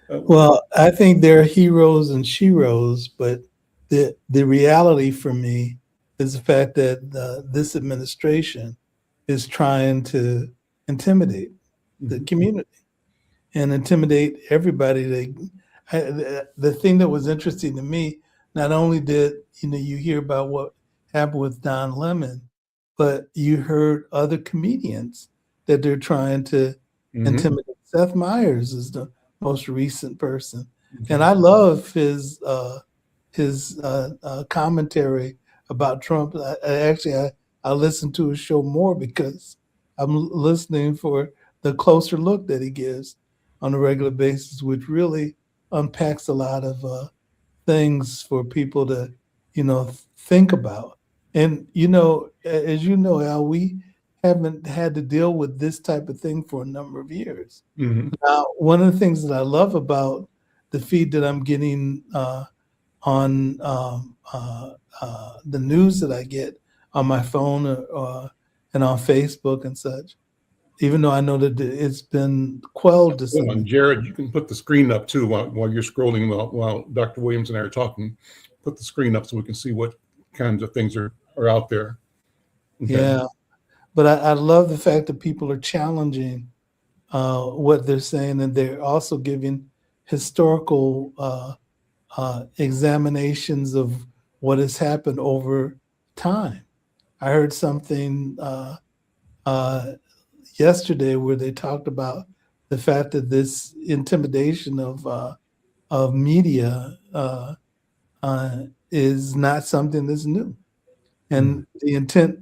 Well, I think they're heroes and sheroes, but the reality for me is the fact that this administration is trying to intimidate the community and intimidate everybody. The thing that was interesting to me, not only did you hear about what happened with Don Lemon, but you heard other comedians that they're trying to intimidate. Seth Meyers is the most recent person, and I love his commentary about Trump. I listen to his show more because I'm listening for the closer look that he gives on a regular basis, which really unpacks a lot of things for people to think about. And as you know, Al, we haven't had to deal with this type of thing for a number of years. Now, one of the things that I love about the feed that I'm getting on the news that I get on my phone and on Facebook and such, even though I know that it's been quelled to some. Jared, you can put the screen up too while you're scrolling while Dr. Williams and I are talking. Put the screen up so we can see what kinds of things are out there. Okay. Yeah, but I love the fact that people are challenging what they're saying, and they're also giving historical examinations of what has happened over time. I heard something yesterday where they talked about the fact that this intimidation of media is not something that's new, and the intent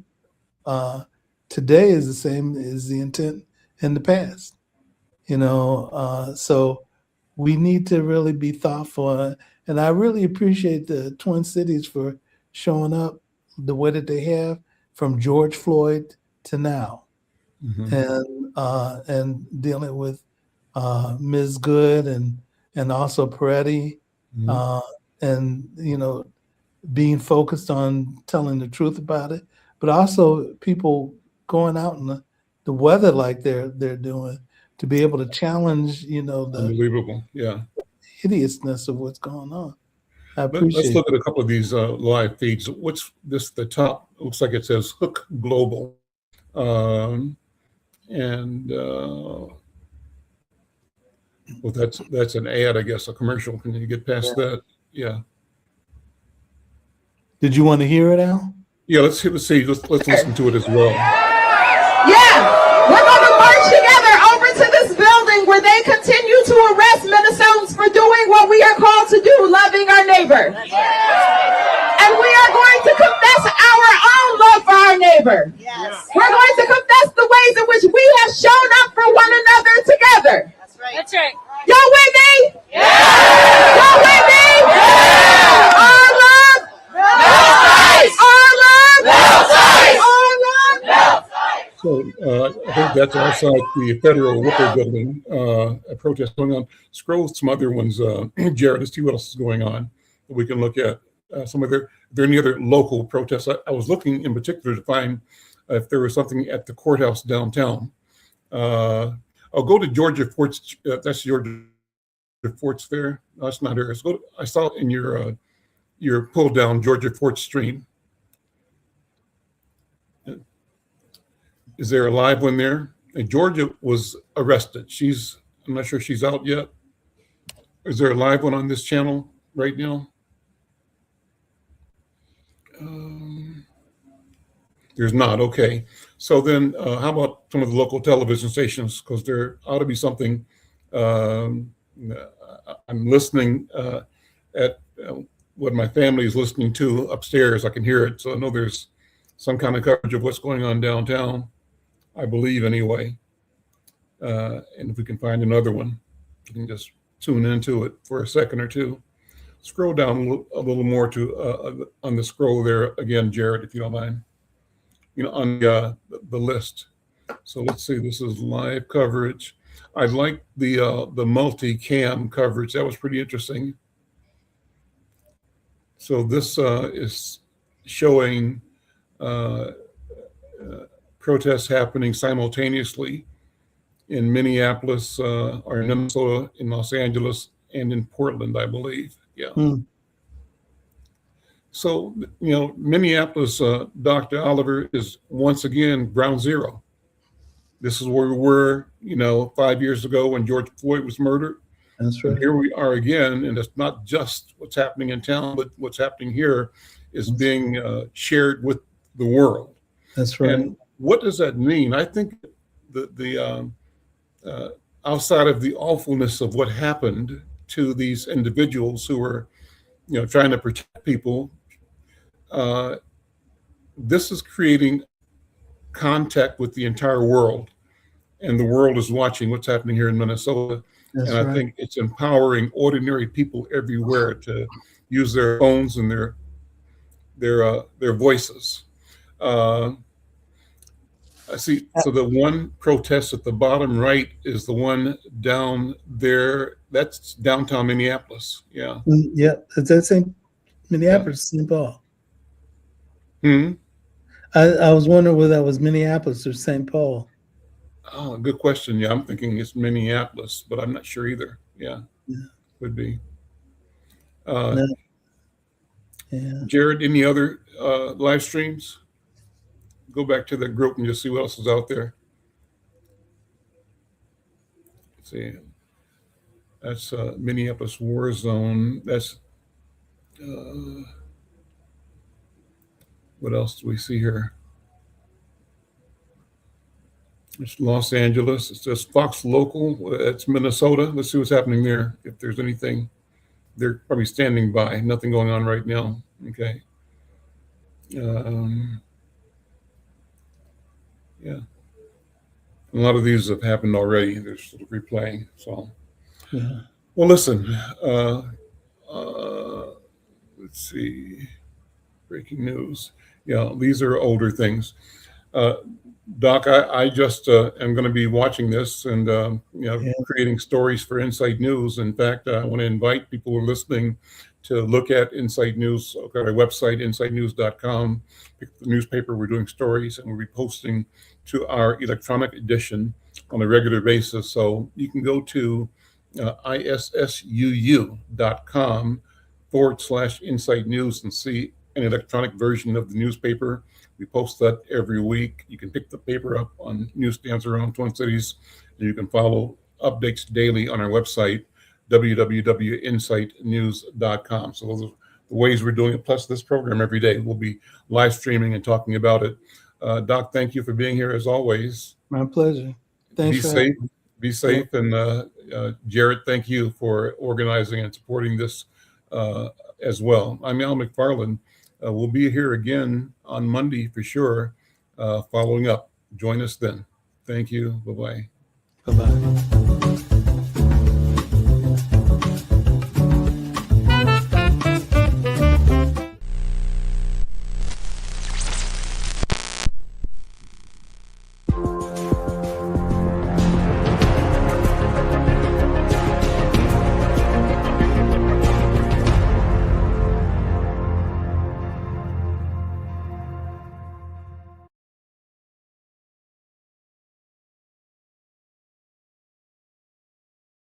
today is the same as the intent in the past. So we need to really be thoughtful, and I really appreciate the Twin Cities for showing up the way that they have from George Floyd to now, and dealing with Ms. Good and also Peretti, and being focused on telling the truth about it, but also people going out in the weather like they're doing, to be able to challenge the Unbelievable. Yeah. hideousness of what's going on. I Let's appreciate look at a couple of these live feeds. What's this? The top looks like it says Hook Global, and well, that's an ad, I guess, a commercial. Can you get past that? Yeah. Did you want to hear it, Al? Yeah. Let's see. Let's listen to it as well. Yeah, we're going to march together over to this building where they continue to arrest Minnesotans for doing what we are called to do, loving our neighbor. And we are going to confess our own love for our neighbor. Yes. We're going to confess the ways in which we have shown up for one another together. That's right. That's right. Y'all with me? Yeah. Y'all with me? Yeah. Our love. No size. Our love. No size. Our love. No size. So I think that's outside the Federal Worker Building, a protest going on. Scroll some other ones, Jared, to see what else is going on that we can look at. Some of are there any other local protests? I was looking in particular to find if there was something at the courthouse downtown. I'll go to Georgia Fort's. That's Georgia Fort's there. No, that's not here. I saw it in your pull down Georgia Fort stream. Is there a live one there? And Georgia was arrested. I'm not sure she's out yet. Is there a live one on this channel right now? There's not. Okay. So then how about some of the local television stations? Because there ought to be something. I'm listening at what my family is listening to upstairs. I can hear it. So I know there's some kind of coverage of what's going on downtown, I believe anyway. And if we can find another one, you can just tune into it for a second or two. Scroll down a little more to on the scroll there again, Jared, if you don't mind. On the list. So let's see. This is live coverage. I like the multi-cam coverage. That was pretty interesting. So this is showing protests happening simultaneously in Minneapolis, or in Minnesota, in Los Angeles, and in Portland, I believe. Yeah. So, Minneapolis, Dr. Oliver, is once again ground zero. This is where we were, 5 years ago when George Floyd was murdered. That's right. And here we are again, and it's not just what's happening in town, but what's happening here is being shared with the world. That's right. And what does that mean? I think the outside of the awfulness of what happened to these individuals who were, trying to protect people, this is creating contact with the entire world, and the world is watching what's happening here in Minnesota. That's and I right. think it's empowering ordinary people everywhere to use their phones and their voices. I see. So the one protest at the bottom right is the one down there. That's downtown Minneapolis. Yeah. Yeah, it's that same Minneapolis, St. Paul. I was wondering whether that was Minneapolis or St. Paul. Oh, good question. Yeah, I'm thinking it's Minneapolis, but I'm not sure either. Yeah. Could be. Yeah. Jared, any other live streams go back to that group and just see what else is out there. Let's see. That's Minneapolis War Zone. That's what else do we see here? It's Los Angeles. It says Fox Local. It's Minnesota. Let's see what's happening there. If there's anything, they're probably standing by. Nothing going on right now. Okay. Yeah. A lot of these have happened already. They're sort of replaying. So, Yeah. well, listen. Let's see. Breaking news. Yeah, these are older things. Doc, I just am going to be watching this and creating stories for Insight News. In fact, I want to invite people who are listening to look at Insight News. I've got our website, insightnews.com. Pick the newspaper. We're doing stories, and we'll be posting to our electronic edition on a regular basis. So you can go to issuu.com/Insight News and see an electronic version of the newspaper. We post that every week. You can pick the paper up on newsstands around Twin Cities, and you can follow updates daily on our website, www.insightnews.com. So those are the ways we're doing it. Plus this program every day. We'll be live streaming and talking about it. Doc, thank you for being here as always. My pleasure. Thanks. Be safe. And Jared, thank you for organizing and supporting this as well. I'm Al McFarlane. We'll be here again on Monday for sure, following up. Join us then. Thank you. Bye-bye. Bye-bye.